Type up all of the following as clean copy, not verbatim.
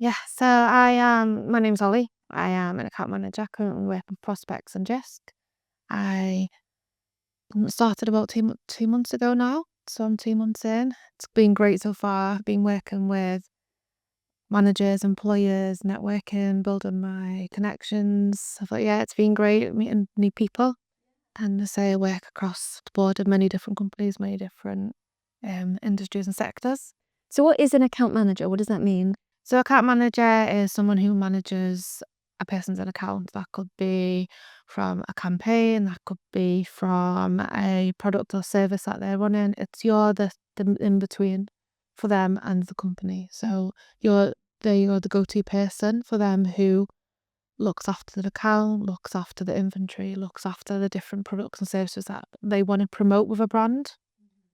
Yeah, my name's Hollie. I am an account manager currently working prospects and gist. I started about 2 months ago now, so I'm 2 months in. It's been great so far. I've been working with managers, employers, networking, building my connections. I thought, yeah, it's been great meeting new people. And I say I work across the board of many different companies, many different industries and sectors. So what is an account manager? What does that mean? So account manager is someone who manages a person's account. That could be from a campaign, that could be from a product or service that they're running. You're the in between for them and the company. So you're the go-to person for them who looks after the account, looks after the inventory, looks after the different products and services that they want to promote with a brand.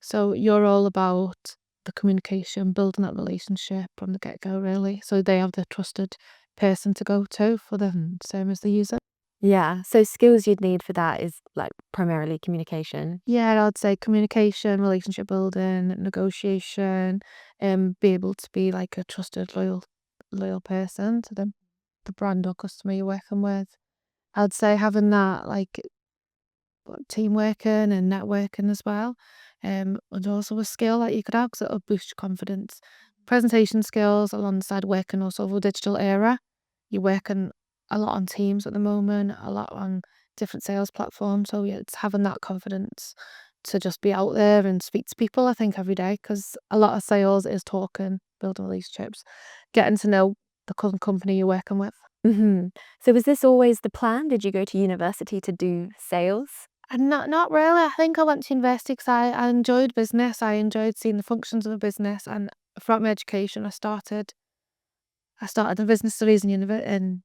So you're all about the communication, building that relationship from the get-go, really. So they have the trusted person to go to for the same as the user. Yeah. So skills you'd need for that is like primarily communication. Yeah, I'd say communication, relationship building, negotiation, be able to be like a trusted, loyal person to the brand or customer you're working with. I'd say having that like team working and networking as well. And also a skill that you could have because it'll boost your confidence. Presentation skills alongside working also with digital era. You're working a lot on Teams at the moment, a lot on different sales platforms. So yeah, it's having that confidence to just be out there and speak to people, I think, every day, because a lot of sales is talking, building relationships, getting to know the company you're working with. So was this always the plan? Did you go to university to do sales? And not really. I think I went to university because I enjoyed business. I enjoyed seeing the functions of a business, and throughout my education, I started the business studies in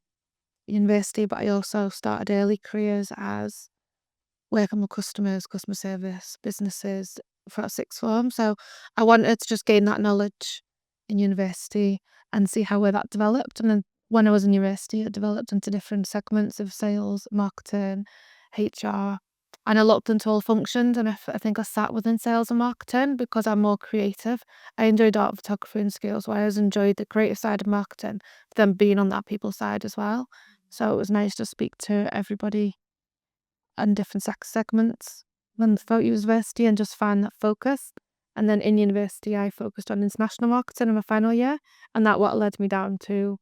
university, but I also started early careers as working with customers, customer service, businesses throughout sixth form. So I wanted to just gain that knowledge in university and see how that developed. And then when I was in university, it developed into different segments of sales, marketing, HR. And I looked into all functions, and I think I sat within sales and marketing because I'm more creative. I enjoyed art, photography, and skills, where I always enjoyed the creative side of marketing, then being on that people side as well. So it was nice to speak to everybody and different segments when throughout university and just find that focus. And then in university, I focused on international marketing in my final year, and that what led me down to,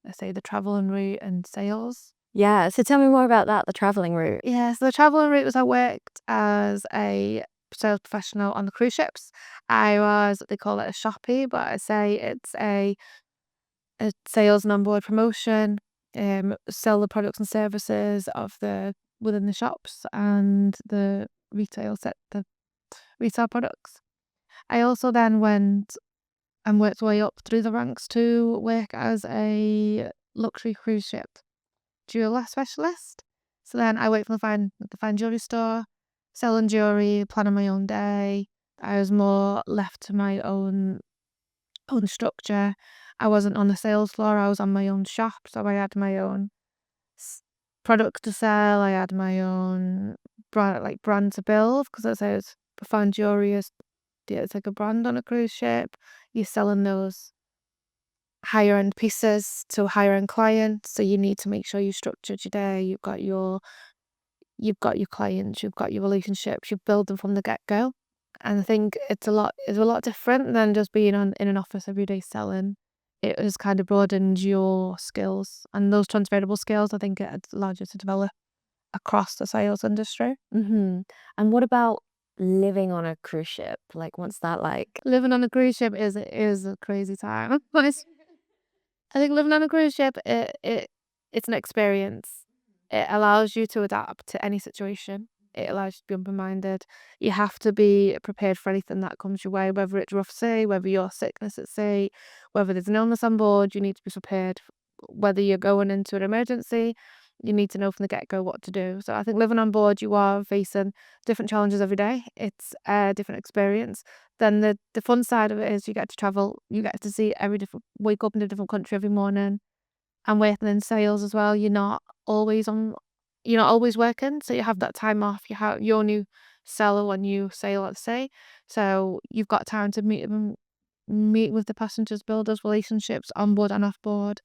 let's say, the traveling route and sales. Yeah. So tell me more about that, the traveling route. Yeah, so the traveling route was I worked as a sales professional on the cruise ships. I was, they call it a shoppy, but I say it's a sales and onboard promotion, sell the products and services of the within the shops and the the retail products. I also then went and worked my way up through the ranks to work as a luxury cruise ship jeweler specialist. So then I worked for the fine jewelry store, selling jewelry, planning my own day. I was more left to my own structure. I wasn't on the sales floor. I was on my own shop, so I had my own s- products to sell. I had my own brand to build because as I was fine jewelry is, yeah, it's like a brand on a cruise ship. You're selling those higher end pieces to higher end clients, so you need to make sure you structured your day. You've got your clients, you've got your relationships, you build them from the get go. And I think it's a lot different than just being on in an office every day selling. It has kind of broadened your skills, and those transferable skills, I think it allows you to develop across the sales industry. And what about living on a cruise ship? Like, what's that like? Living on a cruise ship is a crazy time. But I think living on a cruise ship, it's an experience. It allows you to adapt to any situation. It allows you to be open-minded. You have to be prepared for anything that comes your way, whether it's rough sea, whether you're sickness at sea, whether there's an illness on board, you need to be prepared. Whether you're going into an emergency, you need to know from the get-go what to do. So I think living on board, you are facing different challenges every day. It's a different experience. Then the fun side of it is you get to travel, you get to see every different wake up in a different country every morning. And working in sales as well, you're not always working, so you have that time off. You only sell when you sail at sea, so you've got time to meet with the passengers, build those relationships on board and off board.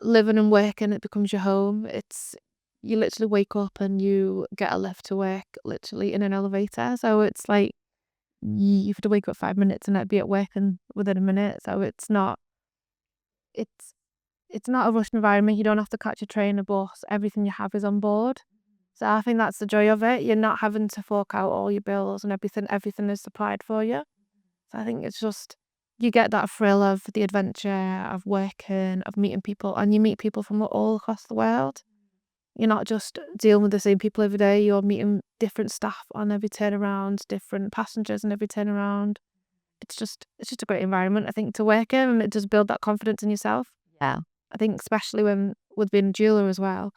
Living and working, it becomes your home. You literally wake up and you get a lift to work literally in an elevator. So it's like you have to wake up 5 minutes and I'd be at work and within a minute. So it's it's not a rushed environment. You don't have to catch a train, a bus. Everything you have is on board. So I think that's the joy of it. You're not having to fork out all your bills and everything. Everything is supplied for you. So I think it's just you get that thrill of the adventure, of working, of meeting people, and you meet people from all across the world. You're not just dealing with the same people every day. You're meeting different staff on every turnaround, different passengers on every turnaround. It's just a great environment, I think, to work in, and it does build that confidence in yourself. Yeah. I think especially when with being a jeweler as well,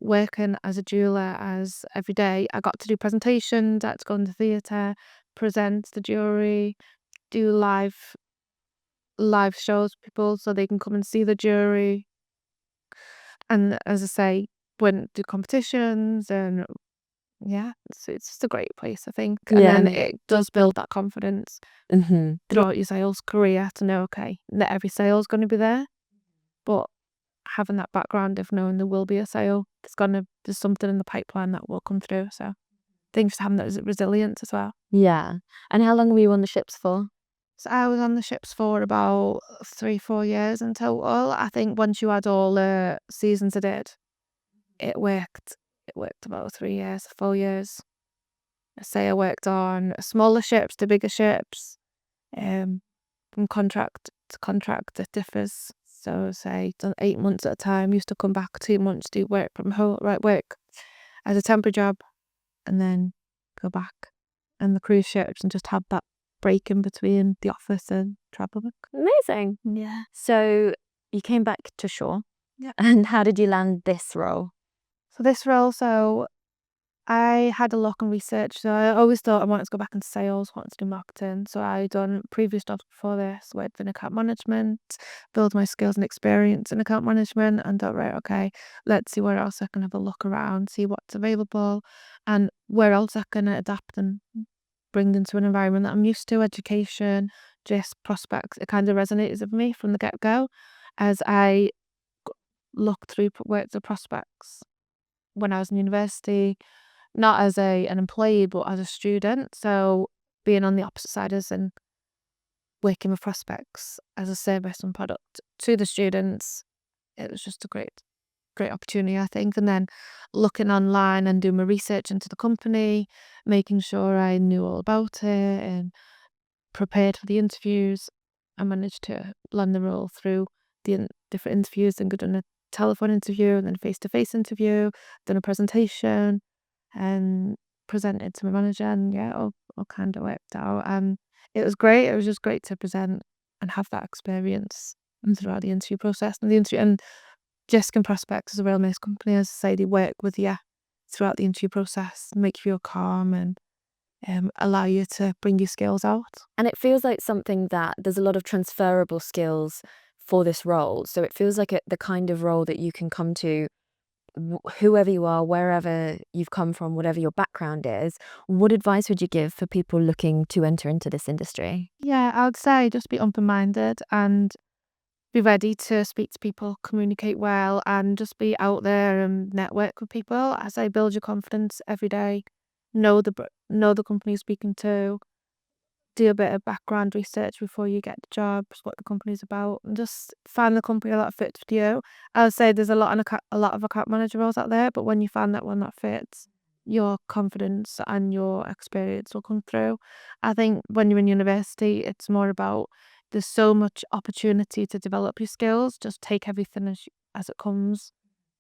working as a jeweler as every day, I got to do presentations, I had to go in the theatre, present the jewellery, do live shows for people so they can come and see the jewellery. And as I say, went to competitions and yeah, it's just a great place, I think. And Yeah. then it does build that confidence Mhm. throughout your sales career to know, okay, not every sale's gonna be there, but having that background of knowing there will be a sale, there's something in the pipeline that will come through. So I think just having that resilience as well. Yeah. And how long were you on the ships for? So I was on the ships for about 3, 4 years in total. I think once you add all the seasons I did, it worked. It worked about 3 years, 4 years. I say I worked on smaller ships to bigger ships. Um, from contract to contract, it differs. So say done 8 months at a time. Used to come back 2 months, do work from home, right, work as a temporary job, and then go back and the cruise ships and just have that break in between the office and travel work. Amazing. Yeah. So you came back to shore. Yeah. And how did you land this role? So this role, so I had a look and research. So I always thought I wanted to go back into sales, wanted to do marketing. So I done previous jobs before this, worked in account management, build my skills and experience in account management, and thought, right, okay, let's see where else I can have a look around, see what's available, and where else I can adapt and bring into an environment that I'm used to, education, just prospects. It kind of resonated with me from the get go, as I looked through worked at prospects when I was in university, not as an employee, but as a student. So being on the opposite side as in working with prospects as a service and product to the students, it was just a great opportunity, I think. And then looking online and doing my research into the company, making sure I knew all about it and prepared for the interviews. I managed to land the role through different interviews and done a telephone interview and then face-to-face interview, done a presentation and presented to my manager and yeah, all kind of worked out. It was great. It was just great to present and have that experience and throughout the interview process and the interview and Jessica and Prospects is a real nice company. As I say, they work with you throughout the interview process, make you feel calm and allow you to bring your skills out. And it feels like something that there's a lot of transferable skills for this role. So it feels like the kind of role that you can come to whoever you are, wherever you've come from, whatever your background is. What advice would you give for people looking to enter into this industry? Yeah, I would say just be open-minded and be ready to speak to people, communicate well, and just be out there and network with people. As I build your confidence every day, know the company you're speaking to, do a bit of background research before you get the jobs, what the company's about, and just find the company that fits with you. I would say there's a lot of account manager roles out there, but when you find that one that fits, your confidence and your experience will come through. I think when you're in university, it's more about there's so much opportunity to develop your skills. Just take everything as it comes.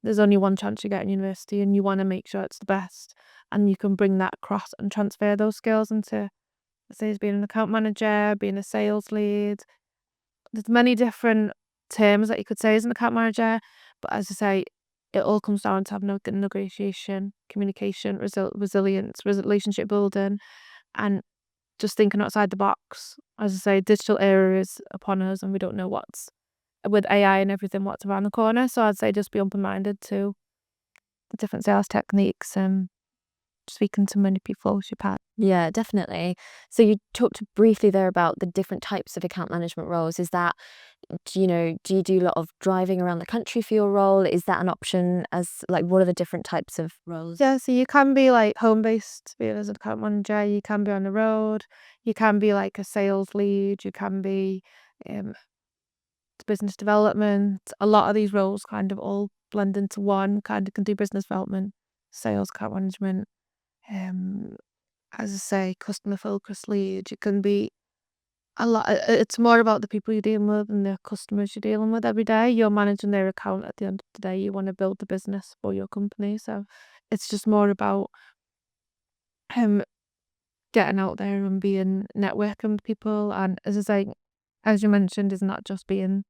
There's only one chance you get in university, and you want to make sure it's the best, and you can bring that across and transfer those skills into say as being an account manager, being a sales lead. There's many different terms that you could say as an account manager, but as I say, it all comes down to having good negotiation, communication, resilience, relationship building, and just thinking outside the box. As I say, digital era is upon us, and we don't know what's with AI and everything what's around the corner. So I'd say just be open minded to the different sales techniques and speaking to many people as you can. Yeah, definitely. So you talked briefly there about the different types of account management roles. Is that, do you do a lot of driving around the country for your role? Is that an option as like what are the different types of roles? Yeah, so you can be like home based, be as an account manager, you can be on the road, you can be like a sales lead, you can be um, business development. A lot of these roles kind of all blend into one, kind of can do business development, sales, account management, um, as I say, customer focused lead. You can be a lot. It's more about the people you're dealing with and the customers you're dealing with every day. You're managing their account at the end of the day. You want to build the business for your company. So it's just more about um getting out there and being networking with people. And as I say, as you mentioned, is not just being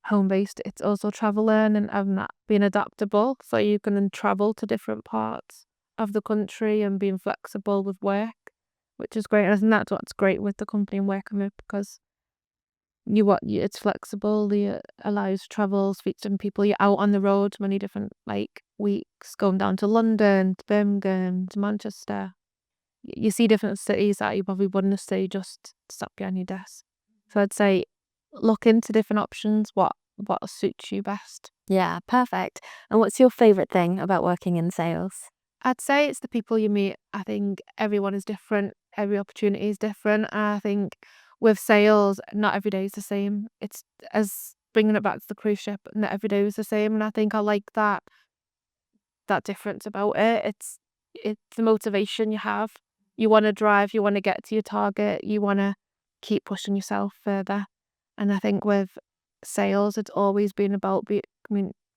home based, it's also traveling and having that being adaptable. So you can travel to different parts of the country and being flexible with work, which is great. And I think that's what's great with the company I'm working with because it's flexible. It allows travel, speak to different people. You're out on the road many different like weeks, going down to London, to Birmingham, to Manchester. You see different cities that you probably wouldn't see just sat behind your desk. So I'd say look into different options. What suits you best? Yeah, perfect. And what's your favorite thing about working in sales? I'd say it's the people you meet. I think everyone is different. Every opportunity is different. And I think with sales, not every day is the same. It's as bringing it back to the cruise ship, not every day was the same. And I think I like that difference about it. It's the motivation you have. You want to drive, you want to get to your target, you want to keep pushing yourself further. And I think with sales, it's always been about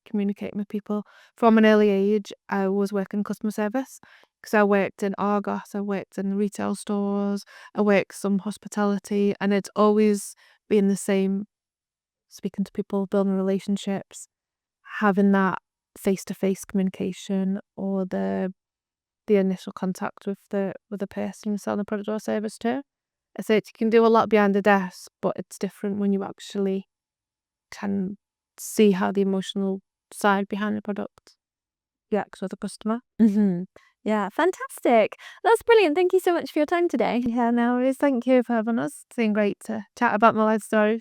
communicating with people. From an early age, I was working customer service because I worked in Argos, I worked in retail stores, I worked some hospitality, and it's always been the same speaking to people, building relationships, having that face-to-face communication or the initial contact with the person you're selling the product or service to. I say you can do a lot behind the desk, but it's different when you actually can see how the emotional side behind the product reacts with the customer. Hmm. Yeah, fantastic. That's brilliant. Thank you so much for your time today. Yeah, no worries. Thank you for having us. It's been great to chat about my life story.